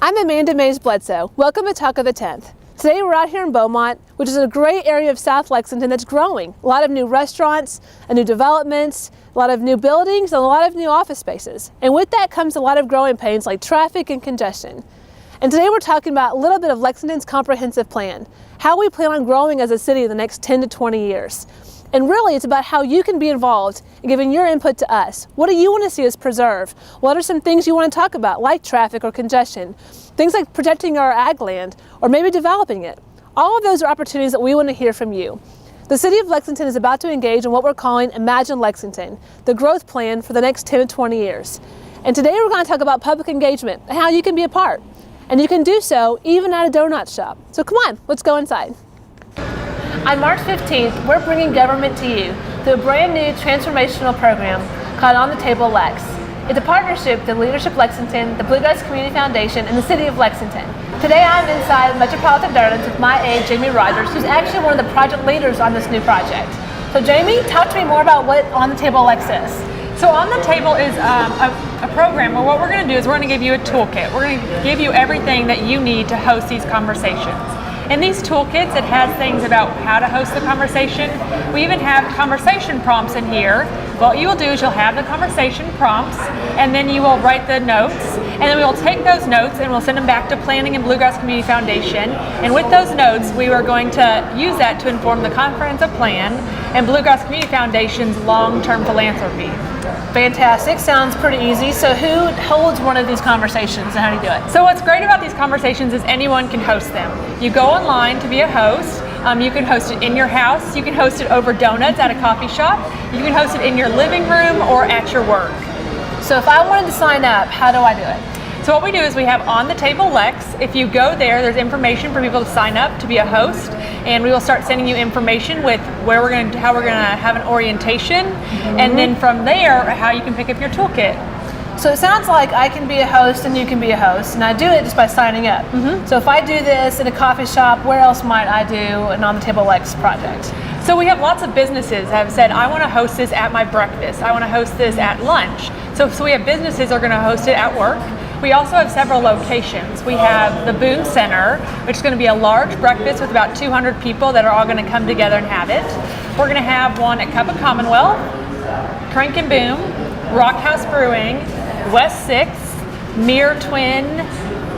I'm Amanda Mays Bledsoe. Welcome to Talk of the 10th. Today we're out here in Beaumont, which is a great area of South Lexington that's growing. A lot of new restaurants, new developments, a lot of new buildings, and a lot of new office spaces. And with that comes a lot of growing pains like traffic and congestion. And today we're talking about a little bit of Lexington's comprehensive plan, how we plan on growing as a city in the next 10 to 20 years. And really, it's about how you can be involved in giving your input to us. What do you want to see us preserve? What are some things you want to talk about, like traffic or congestion? Things like protecting our ag land, or maybe developing it. All of those are opportunities that we want to hear from you. The City of Lexington is about to engage in what we're calling Imagine Lexington, the growth plan for the next 10 to 20 years. And today we're going to talk about public engagement and how you can be a part. And you can do so even at a donut shop. So come on, let's go inside. On March 15th, we're bringing government to you through a brand new transformational program called On the Table Lex. It's a partnership with Leadership Lexington, the Bluegrass Community Foundation, and the City of Lexington. Today I'm inside Metropolitan Darlings with my aide, Jamie Rogers, who's actually one of the project leaders on this new project. So Jamie, talk to me more about what On the Table Lex is. So On the Table is a program where what we're going to do is we're going to give you a toolkit. We're going to give you everything that you need to host these conversations. In these toolkits, it has things about how to host the conversation. We even have conversation prompts in here. What you will do is you'll have the conversation prompts, and then you will write the notes, and then we will take those notes and we'll send them back to Planning and Bluegrass Community Foundation. And with those notes, we are going to use that to inform the comprehensive plan and Bluegrass Community Foundation's long-term philanthropy. Fantastic, sounds pretty easy. So who holds one of these conversations and how do you do it? So what's great about these conversations is anyone can host them. You go online to be a host. You can host it in your house. You can host it over donuts at a coffee shop. You can host it in your living room or at your work. So if I wanted to sign up, how do I do it? So what we do is we have On the Table Lex. If you go there, there's information for people to sign up to be a host, and we will start sending you information with how we're going to have an orientation, and then from there, how you can pick up your toolkit. So it sounds like I can be a host and you can be a host, and I do it just by signing up. So if I do this in a coffee shop, where else might I do an On the Table Lex project? So we have lots of businesses that have said, I want to host this at my breakfast. I want to host this at lunch. So we have businesses that are going to host it at work. We also have several locations. We have the Boone Center, which is going to be a large breakfast with about 200 people that are all going to come together and have it. We're going to have one at Cup of Commonwealth, Crank and Boom, Rock House Brewing, West 6th, Mirror Twin,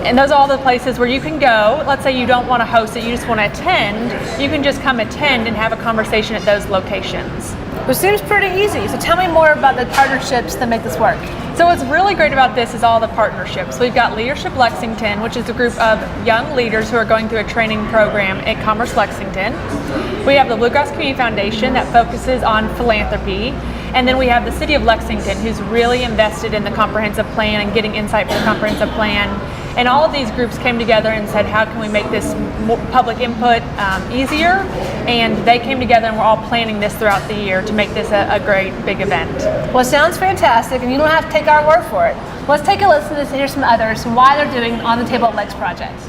and those are all the places where you can go. Let's say you don't want to host it, you just want to attend. You can just come attend and have a conversation at those locations. Which seems pretty easy. So tell me more about the partnerships that make this work. So what's really great about this is all the partnerships. We've got Leadership Lexington, which is a group of young leaders who are going through a training program at Commerce Lexington. We have the Bluegrass Community Foundation that focuses on philanthropy. And then we have the City of Lexington, who's really invested in the comprehensive plan and getting insight for the comprehensive plan. And all of these groups came together and said, how can we make this public input easier? And they came together and we're all planning this throughout the year to make this a great big event. Well, it sounds fantastic, and you don't have to take our word for it. Let's take a listen to this and hear some others and why they're doing On the Table Lex project.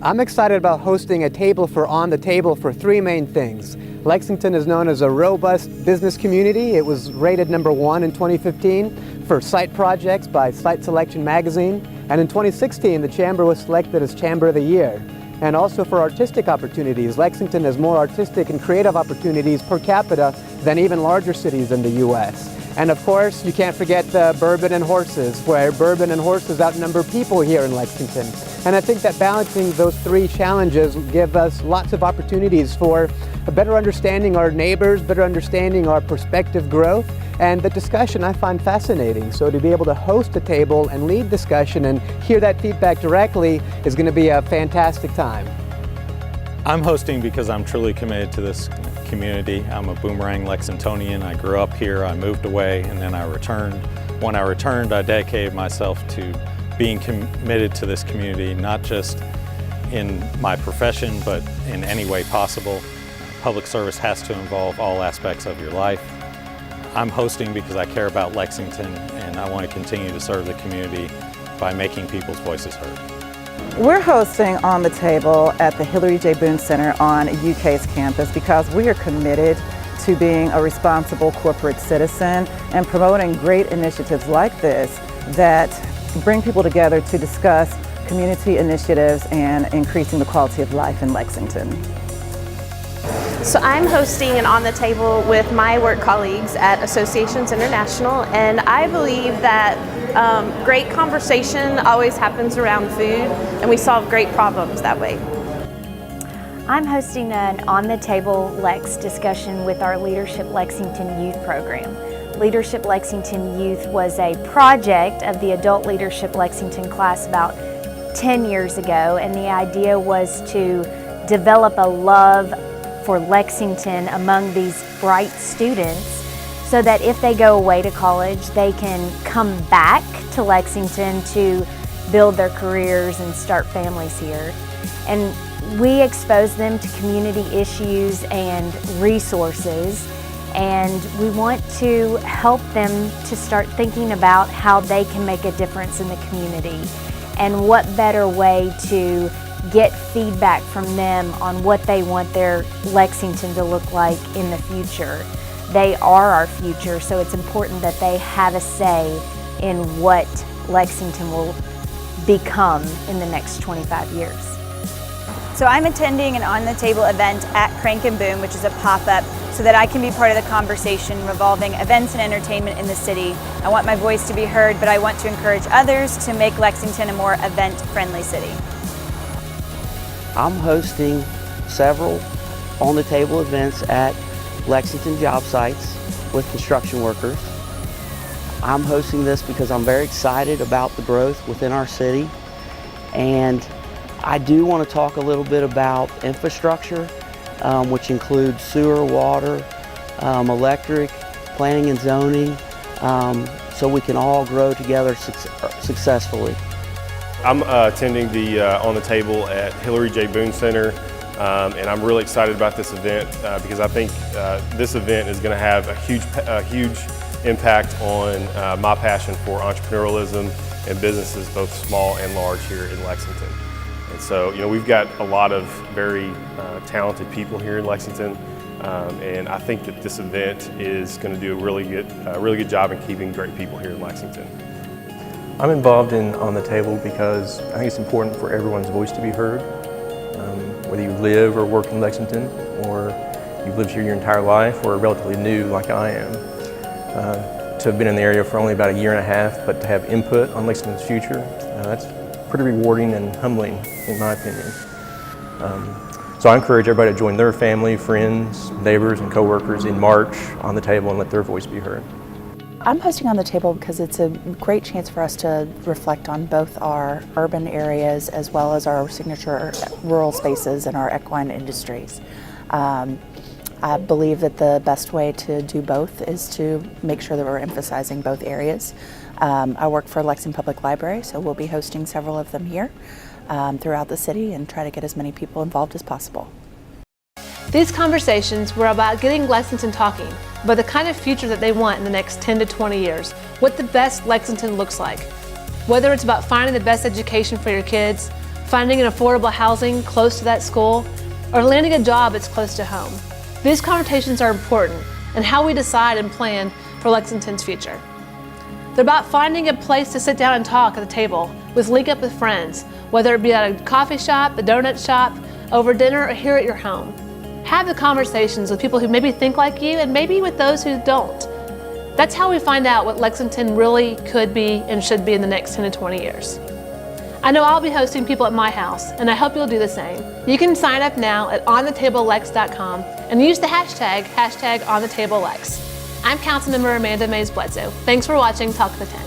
I'm excited about hosting a table for On the Table for three main things. Lexington is known as a robust business community. It was rated #1 in 2015 for site projects by Site Selection magazine. And in 2016, the Chamber was selected as Chamber of the Year. And also for artistic opportunities, Lexington has more artistic and creative opportunities per capita than even larger cities in the U.S. And of course, you can't forget the bourbon and horses, where bourbon and horses outnumber people here in Lexington. And I think that balancing those three challenges give us lots of opportunities for a better understanding our neighbors, better understanding our prospective growth, and the discussion I find fascinating. So to be able to host a table and lead discussion and hear that feedback directly is going to be a fantastic time. I'm hosting because I'm truly committed to this community. I'm a boomerang Lexingtonian. I grew up here, I moved away, and then I returned. When I returned, I dedicated myself to being committed to this community, not just in my profession, but in any way possible. Public service has to involve all aspects of your life. I'm hosting because I care about Lexington, and I want to continue to serve the community by making people's voices heard. We're hosting On the Table at the Hillary J. Boone Center on UK's campus because we are committed to being a responsible corporate citizen and promoting great initiatives like this that bring people together to discuss community initiatives and increasing the quality of life in Lexington. So I'm hosting an On the Table with my work colleagues at Associations International, and I believe that great conversation always happens around food, and we solve great problems that way. I'm hosting an On the Table Lex discussion with our Leadership Lexington Youth program. Leadership Lexington Youth was a project of the Adult Leadership Lexington class about 10 years ago, and the idea was to develop a love for Lexington among these bright students so that if they go away to college, they can come back to Lexington to build their careers and start families here. And we expose them to community issues and resources, and we want to help them to start thinking about how they can make a difference in the community. And what better way to get feedback from them on what they want their Lexington to look like in the future. They are our future, so it's important that they have a say in what Lexington will become in the next 25 years. So I'm attending an On the Table event at Crank and Boom, which is a pop-up, so that I can be part of the conversation revolving events and entertainment in the city. I want my voice to be heard, but I want to encourage others to make Lexington a more event-friendly city. I'm hosting several On the Table events at Lexington job sites with construction workers. I'm hosting this because I'm very excited about the growth within our city, and I do want to talk a little bit about infrastructure, which includes sewer, water, electric, planning and zoning, so we can all grow together successfully. I'm attending the On the Table at Hillary J. Boone Center, and I'm really excited about this event because I think this event is going to have a huge impact on my passion for entrepreneurialism and businesses, both small and large, here in Lexington. And so, we've got a lot of very talented people here in Lexington, and I think that this event is going to do a really good job in keeping great people here in Lexington. I'm involved in On the Table because I think it's important for everyone's voice to be heard. Whether you live or work in Lexington, or you've lived here your entire life, or are relatively new like I am. To have been in the area for only about a year and a half, but to have input on Lexington's future, that's pretty rewarding and humbling, in my opinion. So I encourage everybody to join their family, friends, neighbors, and coworkers in March On the Table and let their voice be heard. I'm hosting On the Table because it's a great chance for us to reflect on both our urban areas as well as our signature rural spaces and our equine industries. I believe that the best way to do both is to make sure that we're emphasizing both areas. I work for Lexington Public Library, so we'll be hosting several of them here throughout the city and try to get as many people involved as possible. These conversations were about getting Lexington talking about the kind of future that they want in the next 10 to 20 years, what the best Lexington looks like. Whether it's about finding the best education for your kids, finding an affordable housing close to that school, or landing a job that's close to home. These conversations are important in how we decide and plan for Lexington's future. They're about finding a place to sit down and talk at the table, link up with friends, whether it be at a coffee shop, a donut shop, over dinner, or here at your home. Have the conversations with people who maybe think like you and maybe with those who don't. That's how we find out what Lexington really could be and should be in the next 10 to 20 years. I know I'll be hosting people at my house, and I hope you'll do the same. You can sign up now at onthetablelex.com and use the hashtag #OnTheTableLex. I'm Councilmember Amanda Mays Bledsoe. Thanks for watching Talk of the 10.